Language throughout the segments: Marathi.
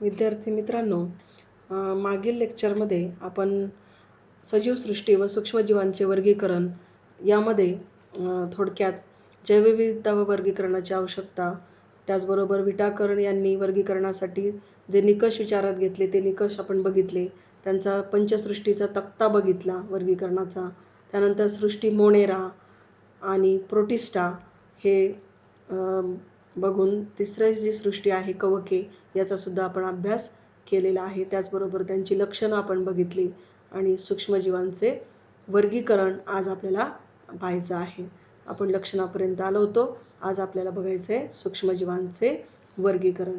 विद्यार्थी मित्रांनो, मागील लेक्चरमध्ये आपण सजीव सृष्टी व सूक्ष्मजीवांचे वर्गीकरण यामध्ये थोडक्यात जैवविविधता व वर्गीकरणाची आवश्यकता, त्याचबरोबर विटाकर यांनी वर्गीकरणासाठी जे निकष विचारात घेतले ते निकष आपण बघितले. त्यांचा पंचसृष्टीचा तक्ता बघितला वर्गीकरणाचा. त्यानंतर सृष्टी मोनेरा आणि प्रोटिस्टा हे बघून तिसरी जी सृष्टी आहे कवके याचासुद्धा आपण अभ्यास केलेला आहे. त्याचबरोबर त्यांची लक्षणं आपण बघितली आणि सूक्ष्मजीवांचे वर्गीकरण आज आपल्याला पाहायचं आहे. आपण लक्षणापर्यंत आलो होतो. आज आपल्याला बघायचं आहे सूक्ष्मजीवांचे वर्गीकरण.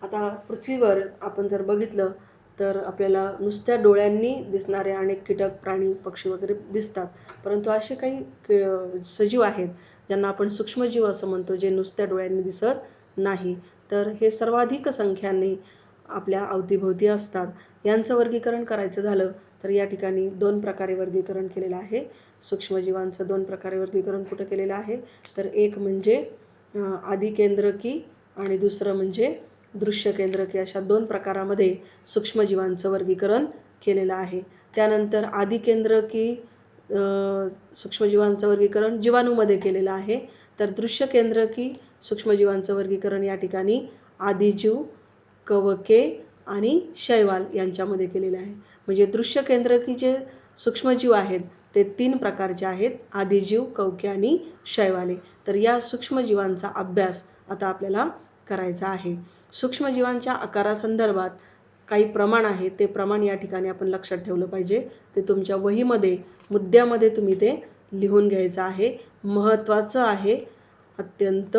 आता पृथ्वीवर आपण जर बघितलं तर आपल्याला नुसत्या डोळ्यांनी दिसणारे अनेक कीटक, प्राणी, पक्षी वगैरे दिसतात. परंतु असे काही सजीव आहेत ज्यांना आपण सूक्ष्मजीव असं म्हणतो, जे नुसत्या डोळ्यांनी दिसत नाही. तर हे सर्वाधिक संख्याने आपल्या अवतीभोवती असतात. यांचं वर्गीकरण करायचं झालं तर या ठिकाणी 2 प्रकारे वर्गीकरण केलेलं आहे. सूक्ष्मजीवांचं 2 प्रकारे वर्गीकरण कुठं केलेलं आहे तर एक म्हणजे आदिकेंद्रकी आणि दुसरं म्हणजे दृश्य केंद्रकी, अशा 2 प्रकारामध्ये सूक्ष्मजीवांचं वर्गीकरण केलेलं आहे. त्यानंतर आदिकेंद्रकी सूक्ष्मजीवांचं वर्गीकरण जीवाणूमध्ये केलेलं आहे. तर दृश्य केंद्रकी सूक्ष्मजीवांचं वर्गीकरण या ठिकाणी आदिजीव, कवके आणि शैवाल यांच्यामध्ये केलेले आहे. म्हणजे दृश्य केंद्रकी जे सूक्ष्मजीव आहेत ते 3 प्रकारचे आहेत: आदिजीव, कवके आणि शैवाले. तर या सूक्ष्मजीवांचा अभ्यास आता आपल्याला करायचा आहे. सूक्ष्मजीवांच्या आकारासंदर्भात काही प्रमाण आहे, ते प्रमाण या ठिकाणी आपण लक्षात ठेवलं पाहिजे. ते तुमच्या वहीमध्ये मुद्द्यामध्ये तुम्ही ते लिहून घ्यायचं आहे. महत्त्वाचं आहे, अत्यंत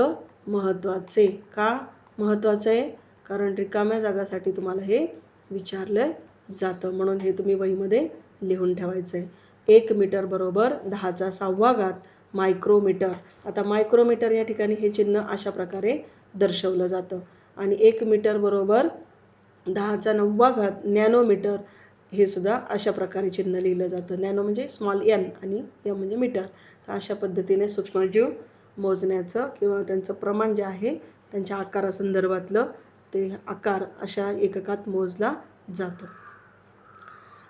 महत्त्वाचे. का महत्त्वाचं आहे? कारण रिकाम्या जागासाठी तुम्हाला हे विचारलं जातं, म्हणून हे तुम्ही वहीमध्ये लिहून ठेवायचं आहे. 1 मीटर बरोबर 10⁶ मायक्रोमीटर. आता मायक्रोमीटर या ठिकाणी हे चिन्ह अशा प्रकारे दर्शवलं जातं आणि 1 मीटर बरोबर 10⁹ नॅनोमीटर हे सुद्धा अशा प्रकारे चिन्ह लिहिलं जातं. नॅनो म्हणजे स्मॉल n आणि m म्हणजे मीटर. तर अशा पद्धतीने सूक्ष्मजीव मोजण्याचं किंवा त्यांचं प्रमाण जे आहे त्यांच्या आकारासंदर्भातलं ते आकार अशा एककात मोजला जातो.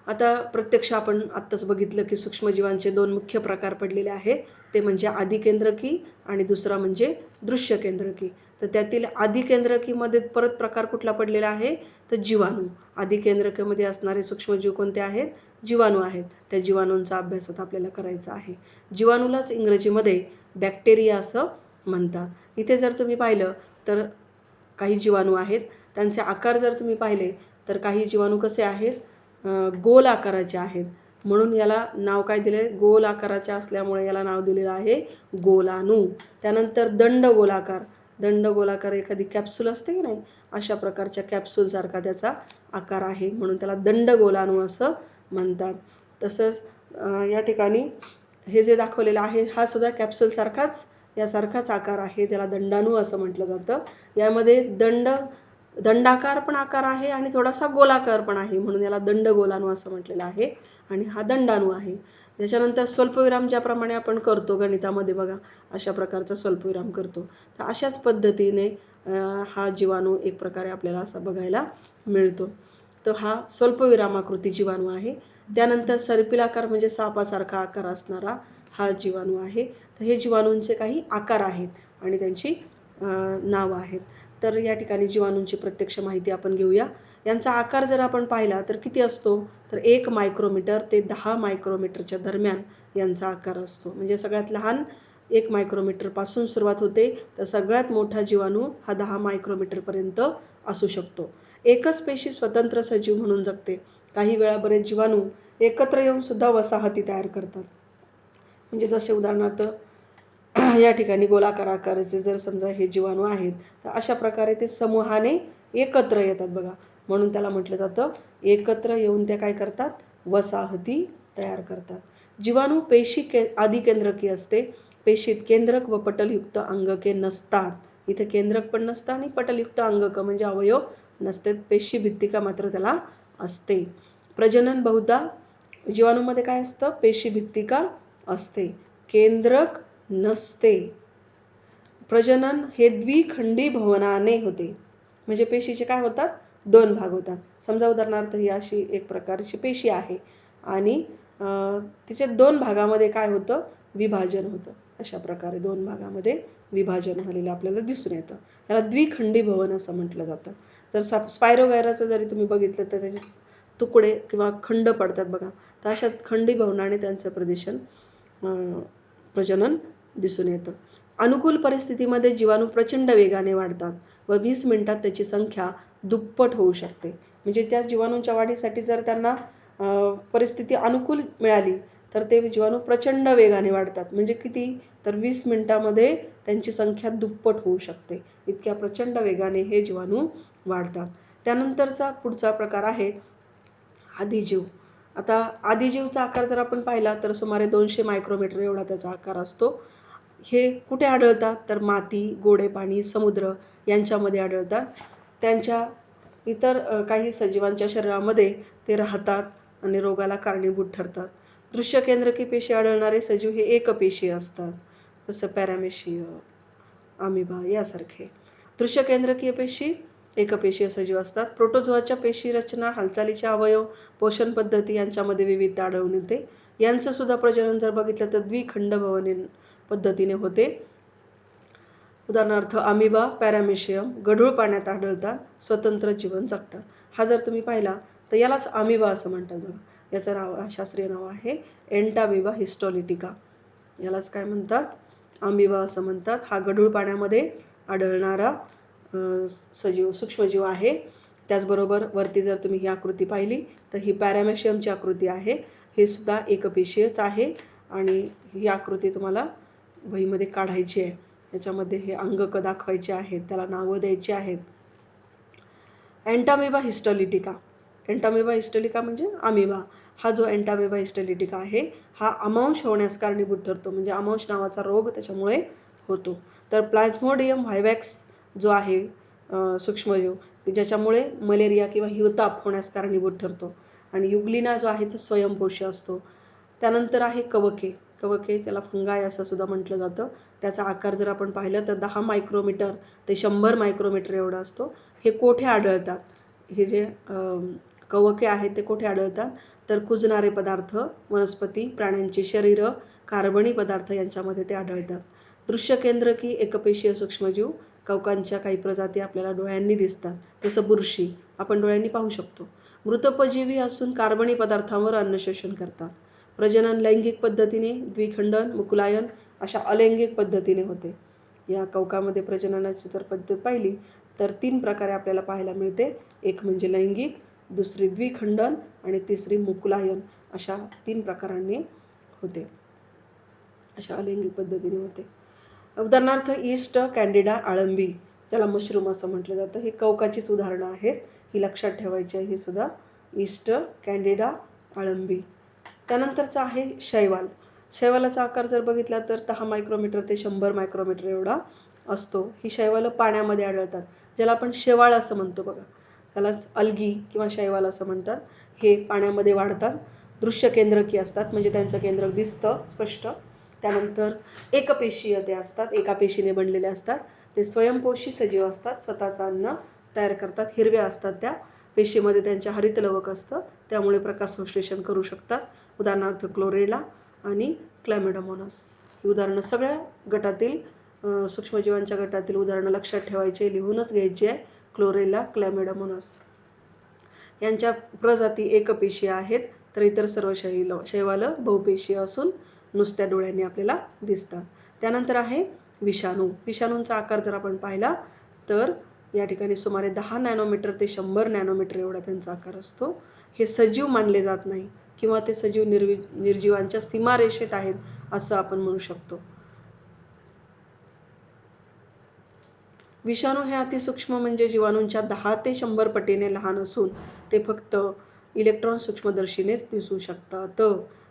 आता प्रत्यक्ष आपण आत्ताच बघितलं की सूक्ष्मजीवांचे 2 मुख्य प्रकार पडलेले आहेत. ते म्हणजे आदिकेंद्रकी आणि दुसरा म्हणजे दृश्य केंद्रकी. तर त्यातील आदिकेंद्रकीमध्ये परत प्रकार कुठला पडलेला आहे तर जीवाणू. आदिकेंद्रकीमध्ये असणारे सूक्ष्मजीव कोणते आहेत? जीवाणू आहेत. त्या जीवाणूंचा अभ्यास आता आपल्याला करायचा आहे. जीवाणूलाच इंग्रजीमध्ये बॅक्टेरिया असं म्हणतात. इथे जर तुम्ही पाहिलं तर काही जीवाणू आहेत, त्यांचे आकार जर तुम्ही पाहिले तर काही जीवाणू कसे आहेत? गोल आकाराचे आहेत, म्हणून याला नाव काय दिले? गोल आकाराचे असल्यामुळे याला नाव दिलेलं आहे गोलाणू. त्यानंतर दंडगोलाकार. दंडगोलाकार एखादी कॅप्सूल असते की नाही, अशा प्रकारच्या कॅप्सूलसारखा त्याचा आकार आहे, म्हणून त्याला दंडगोलाणू असं म्हणतात. तसंच या ठिकाणी हे जे दाखवलेलं आहे हा सुद्धा कॅप्सूलसारखाच यासारखाच आकार आहे, त्याला दंडाणू असं म्हटलं जातं. यामध्ये दंडाकार पण आकार आहे आणि थोडासा गोलाकार पण आहे, म्हणून याला दंडगोलाणू असं म्हटलेलं आहे आणि हा दंडाणू आहे. त्याच्यानंतर स्वल्पविराम ज्याप्रमाणे आपण करतो गणितामध्ये बघा, अशा प्रकारचा स्वल्पविराम करतो. तर अशाच पद्धतीने हा जीवाणू एक प्रकारे आपल्याला असा बघायला मिळतो. तर हा स्वल्पविरामाकृती जीवाणू आहे. त्यानंतर सर्पिल आकार म्हणजे सापासारखा आकार असणारा हा जीवाणू आहे. तर हे जीवाणूंचे काही आकार आहेत आणि त्यांची नावं आहेत. तर या ठिकाणी जीवाणूंची प्रत्यक्ष माहिती आपण घेऊया. यांचा आकार जर आपण पाहिला तर किती असतो तर 1 मायक्रोमीटर ते 10 मायक्रोमीटरच्या दरम्यान यांचा आकार असतो. म्हणजे सगळ्यात लहान 1 मायक्रोमीटरपासून सुरुवात होते तर सगळ्यात मोठा जीवाणू हा 10 मायक्रोमीटरपर्यंत असू शकतो. एकच पेशी स्वतंत्र सजीव म्हणून जगते. काही वेळा बरेच जीवाणू एकत्र येऊन सुद्धा वसाहती तयार करतात. म्हणजे जसे उदाहरणार्थ या ठिकाणी गोलाकार आकाराचे जर समजा हे जीवाणू आहेत तर अशा प्रकारे ते समूहाने एकत्र येतात बघा, म्हणून त्याला म्हटलं जातं एकत्र येऊन ते काय करतात? वसाहती तयार करतात. जीवाणू पेशी आदिकेंद्रकी असते. पेशीत केंद्रक व पटलयुक्त अंगके नसतात. इथे केंद्रक पण नसतं आणि पटलयुक्त अंगक म्हणजे अवयव नसते. पेशी भित्तिका मात्र त्याला असते. प्रजनन बहुधा जीवाणूमध्ये काय असतं? पेशी भित्तिका असते, केंद्रक नसते. प्रजनन हे द्विखंडी भवनाने होते. म्हणजे पेशीचे काय होतात, 2 भाग होतात. समजा उदाहरणार्थ ही अशी एक प्रकारची पेशी आहे आणि तिचे 2 भागामध्ये काय होतं, विभाजन होतं. अशा प्रकारे 2 भागामध्ये विभाजन झालेलं आपल्याला दिसून येतं. याला द्विखंडी भवन असं म्हटलं जातं. तर स्पायरोगायराचं जरी तुम्ही बघितलं तर त्याचे तुकडे किंवा खंड पडतात बघा, तर अशा खंडी भवनाने त्यांचं प्रजनन दिसून येतं. अनुकूल परिस्थितीमध्ये जीवाणू प्रचंड वेगाने वाढतात व 20 मिनिटात त्याची संख्या दुप्पट होऊ शकते. म्हणजे त्या जीवाणूंच्या वाढीसाठी जर त्यांना परिस्थिती अनुकूल मिळाली तर ते जीवाणू प्रचंड वेगाने वाढतात. म्हणजे किती, तर 20 मिनिटामध्ये त्यांची संख्या दुप्पट होऊ शकते. इतक्या प्रचंड वेगाने हे जीवाणू वाढतात. त्यानंतरचा पुढचा प्रकार आहे आदिजीव. आता आदिजीवचा आकार जर आपण पाहिला तर सुमारे 200 मायक्रोमीटर एवढा त्याचा आकार असतो. हे कुठे आढळतात, तर माती, गोडे पाणी, समुद्र यांच्यामध्ये आढळतात. त्यांच्या इतर काही सजीवांच्या शरीरामध्ये ते राहतात आणि रोगाला कारणीभूत ठरतात. दृश्य केंद्रकी पेशी आढळणारे सजीव हे एकपेशीय असतात, जसं पॅरामेशिया, अमिबा यासारखे. दृश्य केंद्रकीय पेशी एकपेशीय सजीव असतात. प्रोटोझोआच्या पेशी रचना, हालचालीचे अवयव, पोषण पद्धती यांच्यामध्ये विविधता आढळून येते. यांचं सुद्धा प्रजनन जर बघितलं तर द्विखंड भवनी पद्धतीने होते. उदाहरणार्थ अमिबा, पॅरामेशियम गढूळ पाण्यात आढळतात, स्वतंत्र जीवन जगतात. हा जर तुम्ही पाहिला तर यालाच अमिबा असं म्हणतात बघा. याचं शास्त्रीय नाव आहे एंटामिबा हिस्टोलिटिका. यालाच काय म्हणतात, अमिबा असं म्हणतात. हा गढूळ पाण्यामध्ये आढळणारा सजीव सूक्ष्मजीव आहे. त्याचबरोबर वरती जर तुम्ही ही आकृती पाहिली तर ही पॅरामेशियमची आकृती आहे. हे सुद्धा एकपेशीयच आहे आणि ही आकृती तुम्हाला वहीमध्ये काढायची आहे. याच्यामध्ये हे अंगक दाखवायचे आहेत, त्याला नावं द्यायची आहेत. एंटामिबा हिस्टोलिटिका. एंटामिबा हिस्टोलिका म्हणजे अमिबा. हा जो एंटामिबा हिस्टोलिटिका आहे हा अमांश होण्यास कारणीभूत ठरतो. म्हणजे अमांश नावाचा रोग त्याच्यामुळे होतो. तर प्लाझ्मोडियम व्हायवॅक्स जो आहे सूक्ष्मजीव ज्याच्यामुळे मलेरिया किंवा हिवताप होण्यास कारणीभूत ठरतो. आणि युग्लिना जो आहे तो स्वयंपोषी असतो. त्यानंतर आहे कवके. कवके त्याला फंगाय असं सुद्धा म्हटलं जातं. त्याचा आकार जर आपण पाहिलं तर 10 मायक्रोमीटर ते 100 मायक्रोमीटर एवढा असतो. हे कोठे आढळतात, हे जे कवके आहेत ते कुठे आढळतात, तर कुजणारे पदार्थ, वनस्पती, प्राण्यांची शरीरं, कार्बनी पदार्थ यांच्यामध्ये ते आढळतात. दृश्य केंद्रकी एकपेशीय सूक्ष्मजीव. कवकांच्या काही प्रजाती आपल्याला डोळ्यांनी दिसतात, जसं बुरशी आपण डोळ्यांनी पाहू शकतो. मृतोपजीवी असून कार्बनी पदार्थांवर अन्नशोषण करतात. प्रजनन लैंगिक पद्धतीने, द्विखंडन, मुकुलायन अशा अलैंगिक पद्धतीने होते. या कवकामध्ये प्रजननाची जर पद्धत पाहिली तर 3 प्रकारे आपल्याला पाहायला मिळते. एक म्हणजे लैंगिक, दुसरी द्विखंडन आणि तिसरी मुकुलायन. अशा 3 प्रकारांनी होते, अशा अलैंगिक पद्धतीने होते. उदाहरणार्थ ईस्ट कॅन्डिडा अळंबी, त्याला मशरूम असं म्हटलं जातं. ही कवकाचीच उदाहरणं आहेत, ही लक्षात ठेवायची आहे. ही सुद्धा ईस्ट कॅन्डिडा अळंबी. त्यानंतरचा आहे शैवाल. शैवालाचा आकार जर बघितला तर 10 मायक्रोमीटर ते 100 मायक्रोमीटर एवढा असतो. ही शैवालं पाण्यामध्ये आढळतात, ज्याला आपण शेवाळ असं म्हणतो बघा. त्यालाच अल्गी किंवा शैवाल असं म्हणतात. हे पाण्यामध्ये वाढतात. दृश्य केंद्रकी असतात, म्हणजे त्यांचं केंद्र दिसतं स्पष्ट. त्यानंतर एकपेशीय ते असतात, एका पेशीने बनलेले असतात. ते स्वयंपोषी सजीव असतात, स्वतःचं अन्न तयार करतात. हिरव्या असतात त्या पेशीमध्ये, त्यांच्या हरितलवक असतं, त्यामुळे प्रकाश संश्लेषण करू शकतात. उदाहरणार्थ क्लोरेला आणि क्लॅमिडोमोनास. ही उदाहरणं सगळ्या गटातील सूक्ष्मजीवांच्या गटातील उदाहरणं लक्षात ठेवायचे, लिहूनच घ्यायची आहे. क्लोरेला, क्लॅमिडोमोनास यांच्या प्रजाती एकपेशीय आहेत, तर इतर सर्व शैवालं बहुपेशीय असून नुसत्या डोळ्यांनी आपल्याला दिसतात. त्यानंतर आहे विषाणू. विषाणूंचा आकार जर आपण पाहिला तर या ठिकाणी सुमारे 10 नॅनोमीटर ते 100 नॅनोमीटर एवढा त्यांचा आकार असतो. हे सजीव मानले जात नाही किंवा ते सजीव निर्जीवांच्या सीमारेषेत आहेत असं आपण म्हणू शकतो. विषाणू हे अतिसूक्ष्म म्हणजे जीवाणूंच्या 10 ते 100 पटीने लहान असून ते फक्त इलेक्ट्रॉन सूक्ष्मदर्शीनेच दिसू शकतात.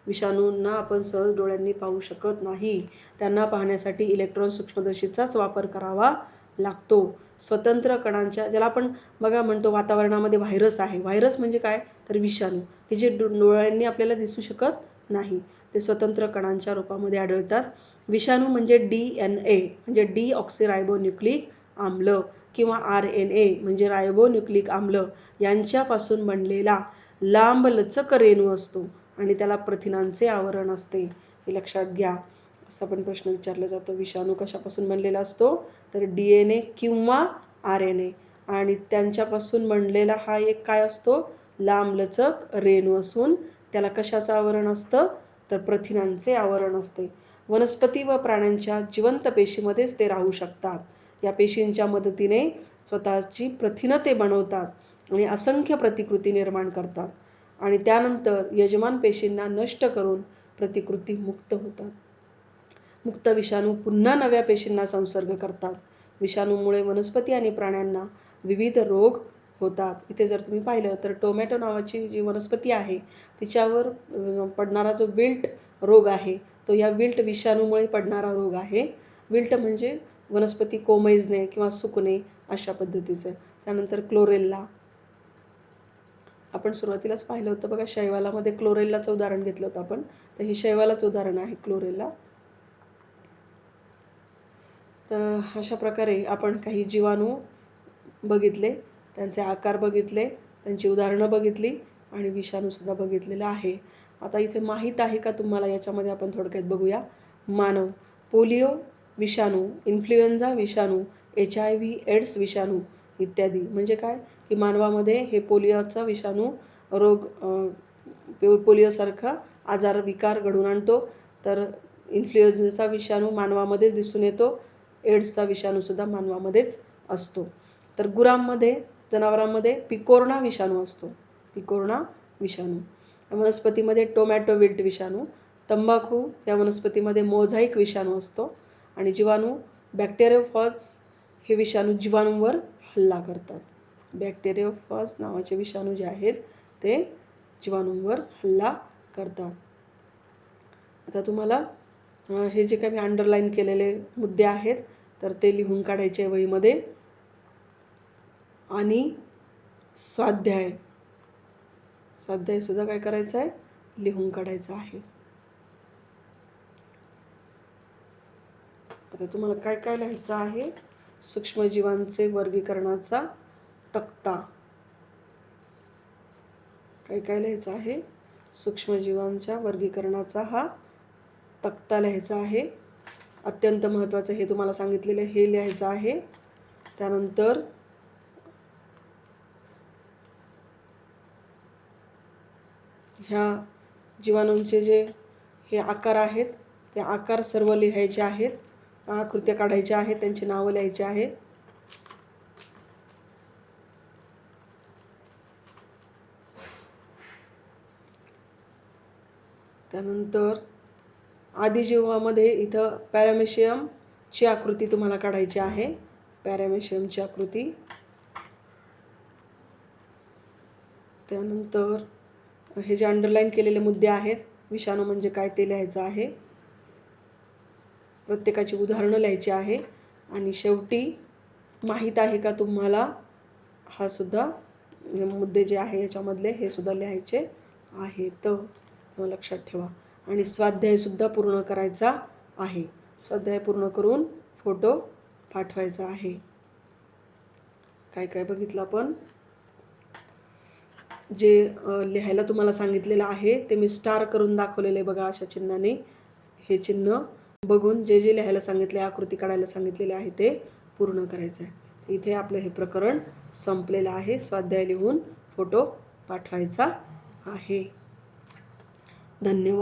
विषाणूंना आपण सहज डोळ्यांनी पाहू शकत नाही. त्यांना पाहण्यासाठी इलेक्ट्रॉन सूक्ष्मदर्शीचाच वापर करावा लागतो. स्वतंत्र कणांच्या, ज्याला आपण बघा म्हणतो वातावरणामध्ये व्हायरस आहे. व्हायरस म्हणजे काय, तर विषाणू, की जे डोळ्यांनी आपल्याला दिसू शकत नाही. ते स्वतंत्र कणांच्या रूपामध्ये आढळतात. विषाणू म्हणजे DNA म्हणजे डीऑक्सिरायबोन्यूक्लिक आम्ल किंवा RNA म्हणजे रायबोन्यूक्लिक आम्ल यांच्यापासून बनलेला लांबलचक रेणू असतो आणि त्याला प्रथिनांचे आवरण असते. हे लक्षात घ्या. असा पण प्रश्न विचारला जातो. विषाणू कशापासून बनलेला असतो? तर DNA किंवा RNA आणि त्यांच्यापासून बनलेला हा एक काय असतो? लांबलचक रेणू असून त्याला कशाचं आवरण असतं? तर प्रथिनांचे आवरण असते. वनस्पती व प्राण्यांच्या जिवंत पेशीमध्येच ते राहू शकतात. या पेशींच्या मदतीने स्वतःची प्रथिनं ते बनवतात आणि असंख्य प्रतिकृती निर्माण करतात आणि त्यानंतर यजमान पेशींना नष्ट करून प्रतिकृती मुक्त होतात. मुक्त विषाणू पुन्हा नव्या पेशींना संसर्ग करतात. विषाणूमुळे वनस्पती आणि प्राण्यांना विविध रोग होतात. इथे जर तुम्ही पाहिलं तर टोमॅटो नावाची जी वनस्पती आहे तिच्यावर पडणारा जो विल्ट रोग आहे तो या विल्ट विषाणूमुळे पडणारा रोग आहे. विल्ट म्हणजे वनस्पती कोमेजणे किंवा सुकणे अशा पद्धतीचं. त्यानंतर क्लोरेल्ला आपण सुरुवातीलाच पाहिलं होतं बघा, शैवालामध्ये क्लोरेल्लाचं उदाहरण घेतलं होतं आपण. तर हे शैवालाचं उदाहरण आहे क्लोरेल्ला. तर अशा प्रकारे आपण काही जीवाणू बघितले, त्यांचे आकार बघितले, त्यांची उदाहरणं बघितली आणि विषाणूसुद्धा बघितलेला आहे. आता इथे माहीत आहे का तुम्हाला? याच्यामध्ये आपण थोडक्यात बघूया. मानव, पोलिओ विषाणू, इन्फ्लुएन्झा विषाणू, HIV एड्स विषाणू इत्यादी. म्हणजे काय की मानवामध्ये हे पोलिओचा विषाणू रोग पोलिओसारखा आजार विकार घडवून आणतो. तर इन्फ्लुएन्झाचा विषाणू मानवामध्येच दिसून येतो. एड्सचा विषाणूसुद्धा मानवामध्येच असतो. तर गुरांमध्ये, जनावरांमध्ये पिकोर्ना विषाणू असतो. पिकोर्ना विषाणू. वनस्पतीमध्ये टोमॅटो विल्ट विषाणू. तंबाखू या वनस्पतीमध्ये मोझाईक विषाणू असतो आणि जीवाणू बॅक्टेरियोफाज हे विषाणू जीवाणूंवर हल्ला करतात. बॅक्टेरियोफाज नावाचे विषाणू जे आहेत ते जीवाणूंवर हल्ला करतात. आता तुम्हाला हे जे काही मी अंडरलाईन केलेले मुद्दे आहेत तर ते लिहून काढायचे वहीमध्ये. आणि स्वाध्याय सुद्धा काय करायचं आहे? लिहून काढायचं आहे. आता तुम्हाला काय काय लिहायचं आहे? सूक्ष्मजीवांचे वर्गीकरणाचा तक्ता. काय काय लिहायचं आहे? सूक्ष्मजीवांच्या वर्गीकरणाचा हा तक्ता लिहायचा आहे. अत्यंत महत्त्वाचं हे तुम्हाला सांगितलेलं हे लिहायचं आहे. त्यानंतर ह्या जीवाणूंचे जे हे आकार आहेत ते आकार सर्व लिहायचे आहेत. आकृत्या काढायच्या आहेत, त्यांची नावं लिहायची आहेत. त्यानंतर आदिजीवामध्ये इथं पॅरामेशियमची आकृती तुम्हाला काढायची आहे. पॅरामेशियमची आकृती. त्यानंतर हे जे अंडरलाईन केलेले मुद्दे आहेत, विषाणू म्हणजे काय ते लिहायचं आहे. प्रत्येकाची उदाहरणं लिहायची आहे आणि शेवटी माहीत आहे का तुम्हाला हा सुद्धा मुद्दे जे आहे याच्यामधले हे सुद्धा लिहायचे आहेत. लक्षात ठेवा. आणि स्वाध्याय सुद्धा पूर्ण करायचा आहे. स्वाध्याय पूर्ण करून फोटो पाठवायचा आहे. काय काय बघितलं आपण? जे लिहायला तुम्हाला सांगितलेलं आहे ते मी स्टार करून दाखवलेले बघा अशा चिन्हाने. हे चिन्ह बघून जे जे लिहायला सांगितले, आकृती काढायला सांगितलेले आहे ते पूर्ण करायचं आहे. इथे आपलं हे प्रकरण संपलेलं आहे. स्वाध्याय लिहून फोटो पाठवायचा आहे. धन्यवाद.